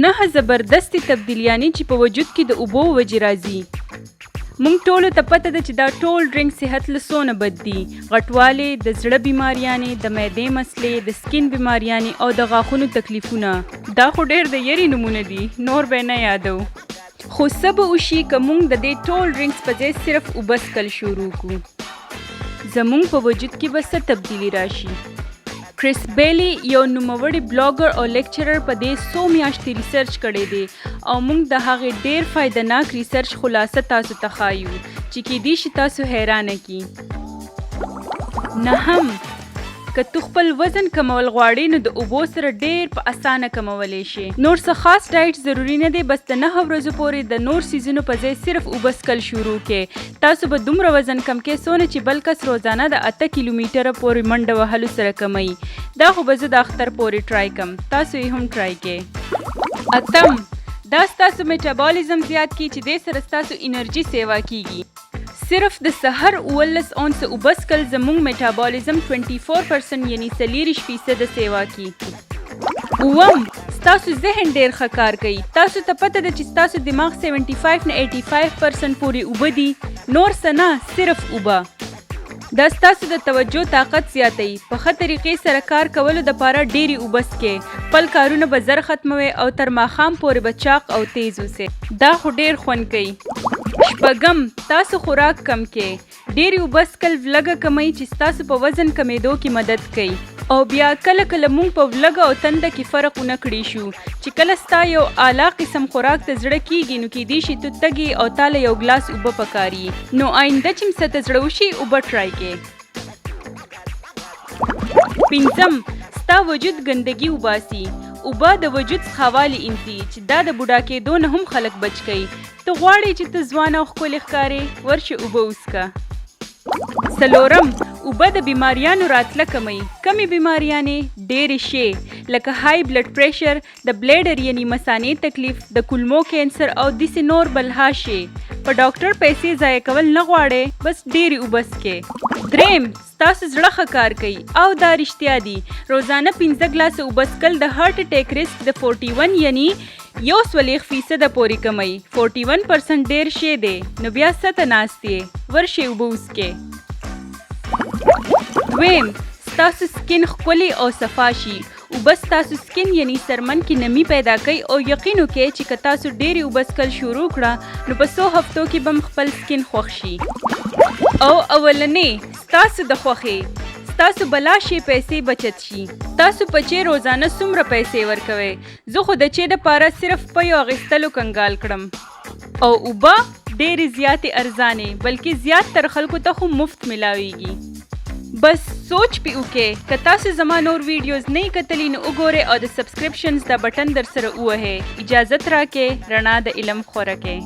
9 زبردستې تبدیلیانې چې په وجود کې د اوبو وجې راځي. مونږ ټولو ته پته ده چې دا ټول ډرینک صحت له څونه بد دي. غټوالی، د زړه بیماریانې، د معدې مسلې، د سکین بیماریانې او د غاښونو تکلیفونه. دا خو ډېر د یری نمونه دي، نور به نه یادو. خو څه به وشي که مونږ د دې ټول ډرینکس په ځای صرف اوبه څښل شروع کړو؟ زمونږ په وجود کې به څه تبدیلي راشي؟ کریس بیلی یو نوموړی بلاګر او لیکچرر په دې 100 میاشتې ریسرچ کړی دی او موږ د هغې ډېر فایدهناک ریسرچ خلاصه تاسو ته ښایو چې کیدای شي تاسو حیرانه کړي. 9 که تو خپل وزن کمول غواړې نو د اوبو سره ډېر په اسانه کمولی شي. نور څه خاص ډایټ ضروري نه دی، بس د 9 ورځو پورې د نور سیزونو په ځای صرف اوبه څښل شروع کړئ. تاسو به دومره وزن کم کړئ څونه چې بل کس روزانه د 8 کیلومیټره پورې منډه وهلو سره کموي. دا خو به زه د اختر پورې ټرای کم، تاسو یې هم ټرای کړئ. 8 دا ستاسو میټابالیزم زیات کړي چې دې سره ستاسو انرژي سیوا کیږي. صرف د سحر 19 اونس اوبه څښل زموږ میټابالیزم 24% یعنی 40% سیوا کی. 9 ستاسو ذهن ډیر ښه کار کوي. تاسو ته پته ده چې ستاسو دماغ 75 نه 85% پورې اوبه دي، نور څه نه، صرف اوبه. دا ستاسو د توجه طاقت زیاتوي. په ښه طریقې سره کار کولو دپاره ډېرې اوبه څښئ. خپل کارونه به زر ختموئ او تر ماښام پورې به چاق او تیز اوسئ. دا خو ډېر خوند کوي. 8 تاسو خوراک کم کړئ. ډېرې اوبه څښل ولږه کموي چې ستاسو په وزن کمیدو کې مدد کوي. او بیا کله کله مونږ په ولږه او تنده کې فرق ونه کړی شو چې کله ستا یو اعلی قسم خوراک ته زړه کیږي نو کیدای شي تو تږي او تاله یو ګلاس اوبه پکاري. نو آینده چې څه ته زړه وشي اوبه ټرای کړئ. 5 ستا وجود ګندګي وباسي. اوبه د وجود څخهوالي انځي چې دا د بوډا کېدو نه هم خلک بچ کوي. ته غواړې چې ته ځوانه او ښکلې ښکارې، ورشه اوبه وڅښه. 4 اوبه د بیماریانو راتله کموي. کمې بیماریانې ډېرې شي لکه های بلډ پریشر، د بلیډر یعنی مثانې تکلیف، د کولمو کینسر او داسې نور بلها شي. په ډاکټر پیسې ضایع کول نه غواړئ، بس ډېرې اوبه څښئ. 3 ستاسو زړه ښه کار کوي او دا رښتیا دي. روزانه 15 ګلاسه اوبه څښل د هارټ اټیک رسک د 41 یعنی 41% پورې کموي. 41% ډېر شی دی، نو بیا څه ته ناست یې، ورشئ اوبه وڅښئ. 2 ستاسو سکین ښکلې او صفا شي. اوبه ستاسو سکین یعنی سرمن کې نمی پیدا کوي او یقین وکړئ چې که تاسو ډېرې اوبه څښل شروع کړه نو په 100 هفتو کې به خپل سکین خوښ شي. او اولنې ستاسو د خوښې ستاسو بلا شي پیسې بچت شي. تاسو په چې روزانه څومره پیسې ورکوئ؟ زه خو د چې دپاره صرف په یو اخیستلو کنګال کړم. او اوبه ډېرې زیاتې ارزانې بلکې زیات تر خلکو ته خو مفت ملاویږي. بس سوچ پې وکړئ. که تاسو زما نور ویډیوز نه یې کتلي نو وګورئ او د سبسکرپشنز دا بټن در سره ووهئ. اجازت راکړئ، رڼا د علم خوره کړئ.